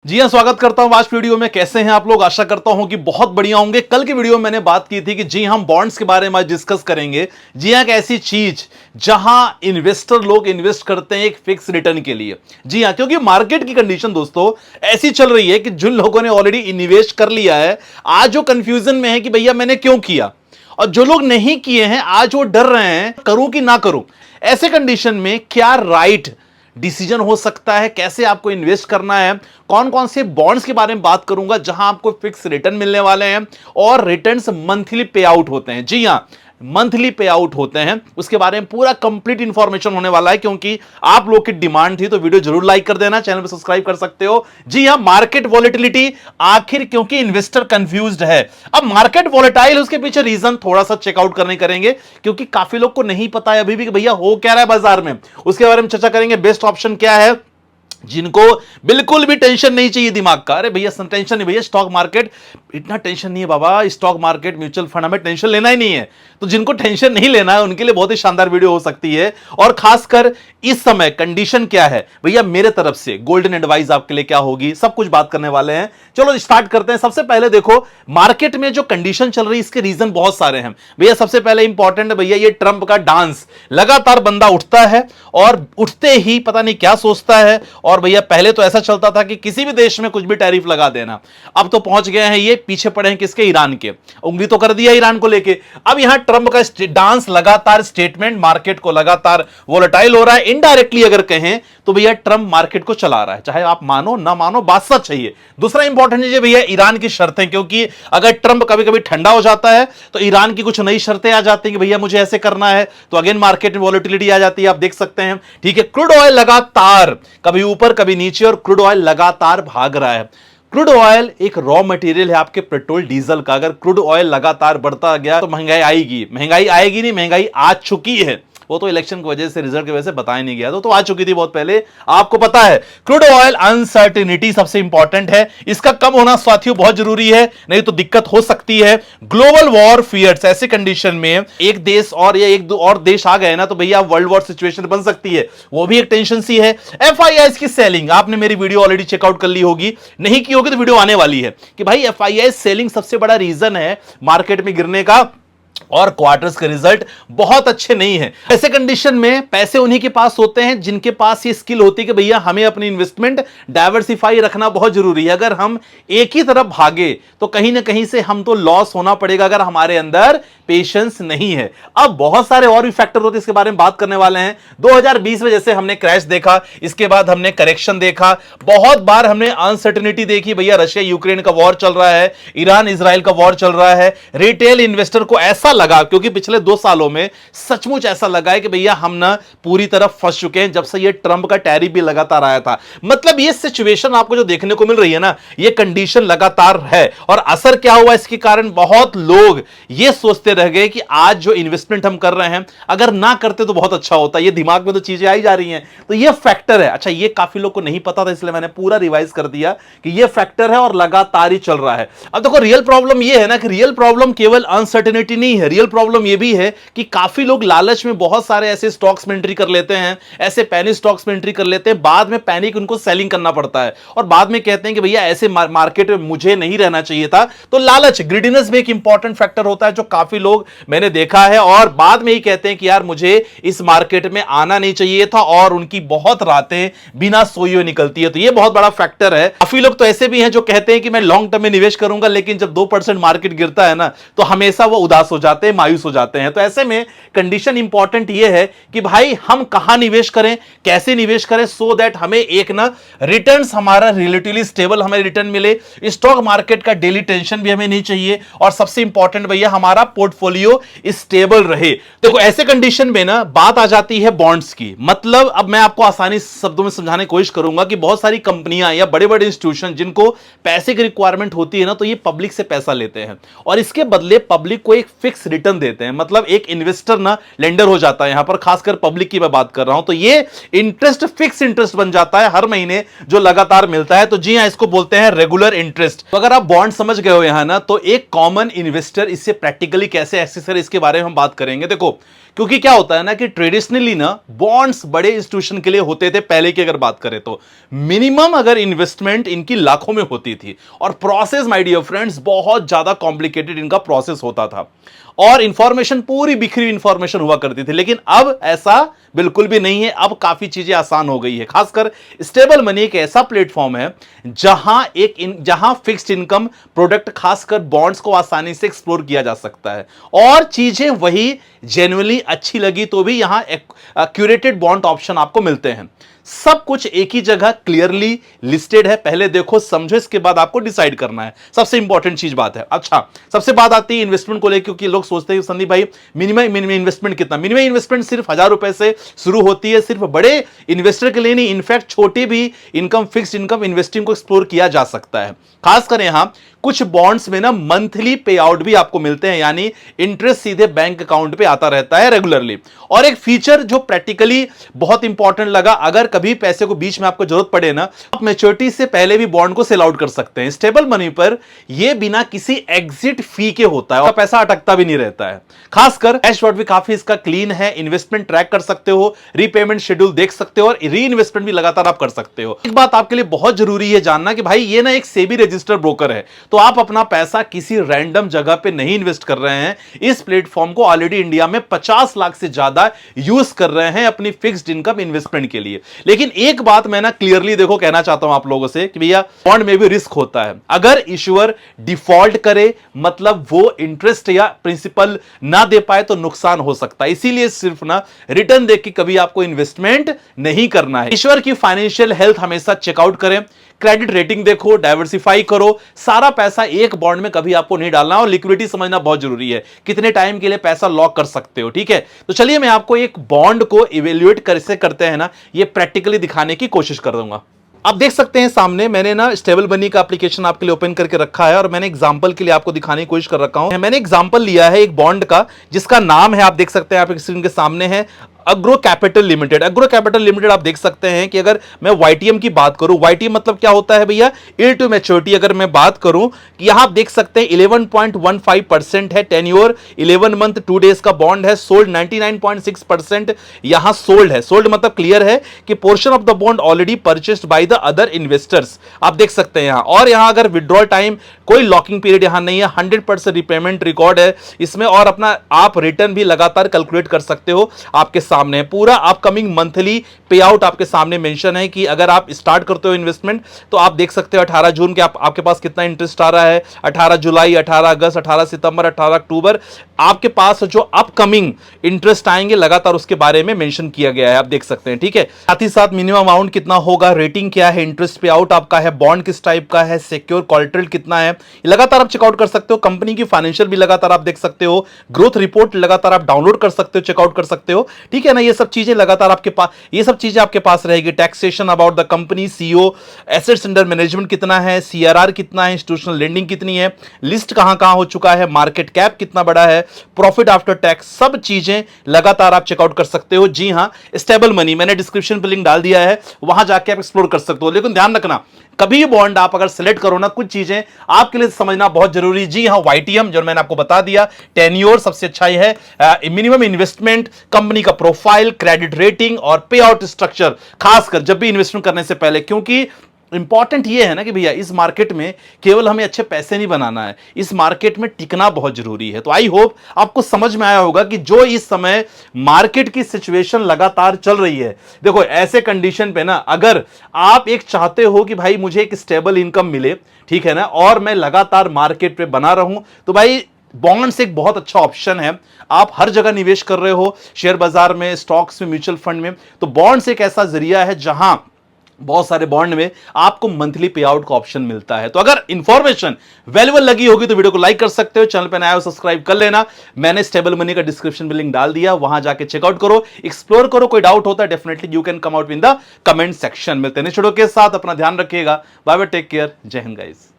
जी हां, स्वागत करता हूं आज वीडियो में। कैसे हैं आप लोग? आशा करता हूं कि बहुत बढ़िया होंगे। कल की वीडियो में मैंने बात की थी कि जी हम बॉन्ड्स के बारे में आज डिस्कस करेंगे। जी हां, एक ऐसी चीज जहां इन्वेस्टर लोग इन्वेस्ट करते हैं एक फिक्स रिटर्न के लिए। जी हां, क्योंकि मार्केट की कंडीशन दोस्तों ऐसी चल रही है कि जिन लोगों ने ऑलरेडी इन्वेस्ट कर लिया है आज वो कंफ्यूजन में है कि भैया मैंने क्यों किया, और जो लोग नहीं किए हैं आज वो डर रहे हैं करूं कि ना करूं। ऐसे कंडीशन में क्या राइट डिसीजन हो सकता है, कैसे आपको इन्वेस्ट करना है, कौन कौन से बॉन्ड्स के बारे में बात करूंगा जहां आपको फिक्स रिटर्न मिलने वाले हैं और रिटर्न्स मंथली पे आउट होते हैं। जी हां, मंथली पे आउट होते हैं, उसके बारे में पूरा कंप्लीट इंफॉर्मेशन होने वाला है। क्योंकि आप लोग की डिमांड थी तो वीडियो जरूर लाइक कर देना, चैनल पर सब्सक्राइब कर सकते हो। जी हां, मार्केट वॉलेटिलिटी आखिर क्योंकि इन्वेस्टर कंफ्यूज्ड है। अब मार्केट वॉलेटाइल उसके पीछे रीजन थोड़ा सा चेकआउट करने करेंगे, क्योंकि काफी लोग को नहीं पता है अभी भी कि भैया हो क्या रहा है बाजार में। उसके बारे में चर्चा करेंगे। बेस्ट ऑप्शन क्या है जिनको बिल्कुल भी टेंशन नहीं चाहिए दिमाग का। अरे भैया टेंशन नहीं, भैया स्टॉक मार्केट इतना टेंशन नहीं है बाबा, स्टॉक मार्केट म्यूचुअल फंड हमें टेंशन लेना ही नहीं है। तो जिनको टेंशन नहीं लेना है उनके लिए बहुत ही शानदार वीडियो हो सकती है। और खासकर इस समय कंडीशन क्या है भैया, मेरे तरफ से गोल्डन एडवाइस आपके लिए क्या होगी, सब कुछ बात करने वाले हैं। चलो स्टार्ट करते हैं। सबसे पहले देखो, मार्केट में जो कंडीशन चल रही है इसके रीजन बहुत सारे हैं भैया। सबसे पहले इंपॉर्टेंट भैया ये ट्रंप का डांस। लगातार बंदा उठता है और उठते ही पता नहीं क्या सोचता है। और भैया पहले तो ऐसा चलता था कि किसी भी देश में कुछ भी टैरिफ लगा देना, अब तो पहुंच गए हैं ये पीछे पड़े हैं किसके, ईरान के। उंगली तो कर दिया ईरान को लेके। अब यहां ट्रंप का डांस, लगातार स्टेटमेंट मार्केट को लगातार वोलेटाइल हो रहा है। इनडायरेक्टली अगर कहें तो भैया ट्रंप मार्केट को चला रहा है, चाहे आप मानो ना मानो, बात सच है ये। दूसरा इंपॉर्टेंट है भैया ईरान की शर्तें, क्योंकि अगर ट्रंप कभी कभी ठंडा हो जाता है तो ईरान की कुछ नई शर्तें आ जाती हैं कि भैया मुझे ऐसे करना है, तो अगेन मार्केट में वोलेटिलिटी आ जाती है, आप देख सकते हैं। ठीक है, क्रूड ऑयल लगातार कभी ऊपर कभी नीचे, और क्रूड ऑयल लगातार भाग रहा है। क्रूड ऑयल एक रॉ मटेरियल है आपके पेट्रोल डीजल का। अगर क्रूड ऑयल लगातार बढ़ता गया तो महंगाई आएगी। महंगाई आएगी नहीं, महंगाई आ चुकी है। वो तो इलेक्शन की वजह से, रिजल्ट की वजह से बताया नहीं गया, तो आ चुकी थी बहुत पहले, आपको पता है। क्रूड ऑयल अनसर्टेनिटी सबसे इंपॉर्टेंट है, इसका कम होना साथियों बहुत जरूरी है, नहीं तो दिक्कत हो सकती है। ग्लोबल वॉर फियर्स, ऐसे कंडीशन में एक देश और या एक दो और देश आ गए ना तो भैया वर्ल्ड वॉर सिचुएशन बन सकती है, वो भी एक टेंशन सी है। एफआईआईस की सेलिंग, आपने मेरी वीडियो ऑलरेडी चेकआउट कर ली होगी, नहीं की होगी तो वीडियो आने वाली है कि भाई एफआईआईस सेलिंग सबसे बड़ा रीजन है मार्केट में गिरने का, और क्वार्टर्स के रिजल्ट बहुत अच्छे नहीं है। ऐसे कंडीशन में पैसे उन्हीं के पास होते हैं जिनके पास ये स्किल होती है कि भैया हमें अपनी इन्वेस्टमेंट डाइवर्सिफाई रखना बहुत जरूरी है। अगर हम एक ही तरफ भागे तो कहीं ना कहीं से हम तो लॉस होना पड़ेगा, अगर हमारे अंदर पेशेंस नहीं है। अब बहुत सारे और भी फैक्टर होते हैं, इसके बारे में बात करने वाले हैं। 2020 में जैसे हमने क्रैश देखा, इसके बाद हमने करेक्शन देखा, बहुत बार हमने अनसर्टेनिटी देखी। भैया रशिया यूक्रेन का वॉर चल रहा है, ईरान इजराइल का वॉर चल रहा है। रिटेल इन्वेस्टर को ऐसा लगा, क्योंकि पिछले 2 सालों में सचमुच ऐसा लगा है कि भैया हम ना पूरी तरह फंस चुके हैं जब से ये ट्रंप का टैरिफ भी लगातार आया था। मतलब ये सिचुएशन आपको जो देखने को मिल रही है ना, ये कंडीशन लगातार है। और असर क्या हुआ इसके कारण, बहुत लोग ये सोचते रह गए कि आज जो इन्वेस्टमेंट हम कर रहे हैं अगर ना करते तो बहुत अच्छा होता। ये दिमाग में तो चीजें आई जा रही हैं, तो ये फैक्टर है। अच्छा, ये काफी लोग को नहीं पता था, इसलिए मैंने पूरा रिवाइज कर दिया कि ये फैक्टर है और लगातार ही चल रहा है। अब देखो, रियल प्रॉब्लम ये है ना कि रियल प्रॉब्लम केवल अनसर्टेनिटी नहीं है, रियल प्रॉब्लम ये भी है कि काफी लोग लालच में बहुत सारे ऐसे स्टॉक्स में एंट्री कर लेते हैं, ऐसे पैनिक स्टॉक्स में एंट्री कर लेते हैं, बाद में पैनिक उनको सेलिंग करना पड़ता है और बाद में कहते हैं कि भैया ऐसे मार्केट में मुझे नहीं रहना चाहिए था। तो लालच, ग्रीडीनेस भी एक इंपॉर्टेंट फैक्टर होता है जो काफी लोग मैंने देखा है, और बाद में ही कहते हैं कि यार मुझे इस मार्केट में आना नहीं चाहिए था, और उनकी बहुत रातें बिना सोए हुए निकलती है। तो ये बहुत बड़ा फैक्टर है। काफी लोग तो ऐसे भी हैं जो कहते हैं कि मैं लॉन्ग टर्म में निवेश करूंगा, लेकिन जब 2% मार्केट गिरता है ना तो हमेशा वो उदास हो जाते हैं, मायूस हो जाते हैं। तो ऐसे में कंडीशन इंपॉर्टेंट ये है कि भाई हम कहां निवेश करें, कैसे निवेश करें, सो दैट हमें एक ना रिटर्न्स हमारा रिलेटिवली स्टेबल हमें रिटर्न मिले। स्टॉक मार्केट का डेली टेंशन भी हमें नहीं चाहिए, और सबसे इंपॉर्टेंट भैया हमारा पोर्टफोलियो स्टेबल रहे। देखो ऐसे कंडीशन में ना बात आ जाती है बॉन्ड्स की। मतलब अब मैं आपको आसानी शब्दों में समझाने की कोशिश करूंगा कि बहुत सारी कंपनियां या बड़े बड़े इंस्टीट्यूशन जिनको पैसे की रिक्वायरमेंट होती है ना, तो ये पब्लिक से पैसा लेते हैं और इसके बदले पब्लिक को एक फिक्स रिटर्न देते हैं। मतलब एक इन्वेस्टर ना लेंडर हो जाता है, यहां पर खासकर पब्लिक की मैं बात कर रहा हूं। तो ये इंटरेस्ट फिक्स इंटरेस्ट बन जाता है हर महीने जो लगातार मिलता है। तो जी हां, इसको बोलते हैं रेगुलर इंटरेस्ट। तो अगर आप बॉन्ड समझ गए हो यहां ना, तो एक कॉमन इन्वेस्टर इससे प्रैक्टिकली कैसे एक्सेस करे इसके बारे में हम बात करेंगे। देखो क्योंकि क्या होता है ना कि ट्रेडिशनली ना बॉन्ड्स बड़े इंस्टीट्यूशन के लिए होते थे पहले की अगर बात करें तो मिनिमम अगर इन्वेस्टमेंट इनकी लाखों में होती थी और प्रोसेस माय डियर फ्रेंड्स बहुत ज्यादा कॉम्प्लिकेटेड इनका प्रोसेस होता था और इंफॉर्मेशन पूरी बिखरी इंफॉर्मेशन हुआ करती थी। लेकिन अब ऐसा बिल्कुल भी नहीं है, अब काफी चीजें आसान हो गई है। खासकर स्टेबल मनी एक ऐसा प्लेटफॉर्म है जहां फिक्स्ड इनकम प्रोडक्ट खासकर बॉन्ड्स को आसानी से एक्सप्लोर किया जा सकता है और चीजें वही जेन्युइनली अच्छी लगी तो भी यहां क्यूरेटेड बॉन्ड ऑप्शन आपको मिलते हैं। सब कुछ एक ही जगह क्लियरली लिस्टेड है। पहले देखो समझो, इसके बाद आपको डिसाइड करना है। सबसे इंपॉर्टेंट चीज बात है। अच्छा, सबसे बात आती है इन्वेस्टमेंट को लेकर, क्योंकि लोग सोचते हैं संदीप भाई मिनिमम इन्वेस्टमेंट कितना। मिनिमम इन्वेस्टमेंट सिर्फ 1000 रुपए से शुरू होती है, सिर्फ बड़े इन्वेस्टर के लिए नहीं, इनफैक्ट छोटे भी इनकम फिक्स्ड इनकम इन्वेस्टिंग को एक्सप्लोर किया जा सकता है। खासकर यहां कुछ बॉन्ड्स में ना मंथली पे आउट भी आपको मिलते हैं, यानी इंटरेस्ट सीधे बैंक अकाउंट पे आता रहता है रेगुलरली। और एक फीचर जो प्रैक्टिकली बहुत इंपॉर्टेंट लगा, अगर कभी पैसे को बीच में आपको जरूरत पड़े ना, आप मैच्योरिटी से पहले भी बॉन्ड को सेल आउट कर सकते हैं। स्टेबल मनी पर यह बिना किसी एग्जिट फी के होता है और पैसा अटकता भी नहीं रहता है। खासकर डैशबोर्ड भी काफी इसका क्लीन है, इन्वेस्टमेंट ट्रैक कर सकते हो, रीपेमेंट शेड्यूल देख सकते हो और री इन्वेस्टमेंट भी लगातार आप कर सकते हो। एक बात आपके लिए बहुत जरूरी है जानना कि भाई ये ना एक सेबी रजिस्टर्ड ब्रोकर है, तो आप अपना पैसा किसी रैंडम जगह पे नहीं इन्वेस्ट कर रहे हैं। इस प्लेटफॉर्म को ऑलरेडी इंडिया में 50 लाख से ज्यादा यूज कर रहे हैं अपनी फिक्स्ड इनकम इन्वेस्टमेंट के लिए। लेकिन एक बात मैं ना क्लियरली देखो कहना चाहता हूं आप लोगों से कि भैया बॉन्ड में भी रिस्क होता है। अगर इश्यूअर डिफॉल्ट करे मतलब वो इंटरेस्ट या प्रिंसिपल ना दे पाए तो नुकसान हो सकता है। इसीलिए सिर्फ ना रिटर्न देख के कभी आपको इन्वेस्टमेंट नहीं करना है। इश्यूअर की फाइनेंशियल हेल्थ हमेशा चेकआउट करें, क्रेडिट रेटिंग देखो, डाइवर्सिफाई करो। सारा पैसा एक बॉन्ड में कभी आपको नहीं डालना और लिक्विडिटी समझना बहुत जरूरी है, कितने टाइम के लिए पैसा लॉक कर सकते हो। ठीक है, तो चलिए मैं आपको एक बॉन्ड को इवेल्युएट कैसे करते हैं ना, ये प्रैक्टिकली दिखाने की कोशिश कर दूंगा। आप देख सकते हैं सामने मैंने ना स्टेबल मनी का एप्लीकेशन आपके लिए ओपन करके रखा है और मैंने एग्जांपल के लिए आपको दिखाने की कोशिश कर रखा हूं। मैंने एग्जांपल लिया है एक बॉन्ड का जिसका नाम है, आप देख सकते हैं, आप स्क्रीन के सामने है, agro capital limited. Agro capital limited आप देख सकते हैं कि अगर मैं वाईटीएम की बात करूं, वाईटीएम मतलब क्या होता है भैया, यील्ड टू मैच्योरिटी। अगर मैं बात करूं कि यहां आप देख सकते हैं 11.15% है, टेन्योर 11 मंथ 2 डेज का बॉन्ड है, सोल्ड 99.6% यहां सोल्ड है। सोल्ड मतलब क्लियर है कि portion of the bond already purchased by the other investors, आप देख सकते हैं यहां। और यहां अगर विड्रॉल टाइम कोई लॉकिंग पीरियड यहां नहीं है, 100% रिपेमेंट रिकॉर्ड है इसमें और अपना आप रिटर्न भी लगातार कैलकुलेट कर सकते हो। आपके सामने पूरा अपकमिंग मंथली पे आउट आपके सामने मेंशन है कि अगर आप स्टार्ट करते हो इन्वेस्टमेंट तो आप देख सकते हो 18 जून के आपके पास कितना इंटरेस्ट आ रहा है, 18 जुलाई, 18 अगस्त, 18 सितंबर, 18 अक्टूबर, आपके पास जो अपकमिंग इंटरेस्ट आएंगे लगातार उसके बारे में मेंशन किया गया है, आप देख सकते हैं। ठीक है, साथ ही साथ मिनिमम अमाउंट कितना होगा, रेटिंग क्या है, इंटरेस्ट पे आउट आपका है, बॉन्ड किस टाइप का है, सिक्योर कोलेटरल कितना है, लगातार आप चेकआउट कर सकते हो। कंपनी की फाइनेंशियल भी लगातार आप देख सकते हो, ग्रोथ रिपोर्ट लगातार आप डाउनलोड कर सकते हो, चेकआउट कर सकते हो। ठीक है ना, ये सब चीजें लगातार आपके पास, ये सब चीजें आपके पास रहेगी। Taxation about the company, CO, assets under management कितना है, सीआरआर कितना है, इंस्टीट्यूशनल लेंडिंग कितनी है, लिस्ट कहां कहां हो चुका है, मार्केट कैप कितना बड़ा है, प्रॉफिट आफ्टर टैक्स, सब चीजें लगातार आप चेकआउट कर सकते हो। जी हां, स्टेबल मनी मैंने डिस्क्रिप्शन पे लिंक डाल दिया है, वहां जाके आप एक्सप्लोर कर सकते हो। लेकिन ध्यान रखना, कभी बॉन्ड आप अगर सिलेक्ट करो ना, कुछ चीजें आपके लिए समझना बहुत जरूरी। जी हां, वाईटीएम जो मैंने आपको बता दिया, टेन्योर सबसे अच्छा ही है, मिनिमम इन्वेस्टमेंट, कंपनी का प्रोफाइल, क्रेडिट रेटिंग और पे आउट स्ट्रक्चर, खासकर जब भी इन्वेस्टमेंट करने से पहले। क्योंकि इंपॉर्टेंट ये है ना कि भैया इस मार्केट में केवल हमें अच्छे पैसे नहीं बनाना है, इस मार्केट में टिकना बहुत जरूरी है। तो आई होप आपको समझ में आया होगा कि जो इस समय मार्केट की सिचुएशन लगातार चल रही है, देखो ऐसे कंडीशन पे ना अगर आप एक चाहते हो कि भाई मुझे एक स्टेबल इनकम मिले, ठीक है ना, और मैं लगातार मार्केट पे बना रहूं, तो भाई बॉन्ड्स एक बहुत अच्छा ऑप्शन है। आप हर जगह निवेश कर रहे हो, शेयर बाजार में, स्टॉक्स में, म्यूचुअल फंड में, तो बॉन्ड्स एक ऐसा जरिया है जहां बहुत सारे बॉन्ड में आपको मंथली पे आउट का ऑप्शन मिलता है। तो अगर इंफॉर्मेशन वैल्यूएबल लगी होगी तो वीडियो को लाइक कर सकते हो, चैनल पे नया हो सब्सक्राइब कर लेना। मैंने स्टेबल मनी का डिस्क्रिप्शन में लिंक डाल दिया, वहां जाके चेकआउट करो, एक्सप्लोर करो। कोई डाउट होता है definitely you can come out in the comment section. मिलते हैं नेक्स्ट वीडियो के साथ, अपना ध्यान रखिएगा, बाय बाय, टेक केयर, जय हिंद गाइस।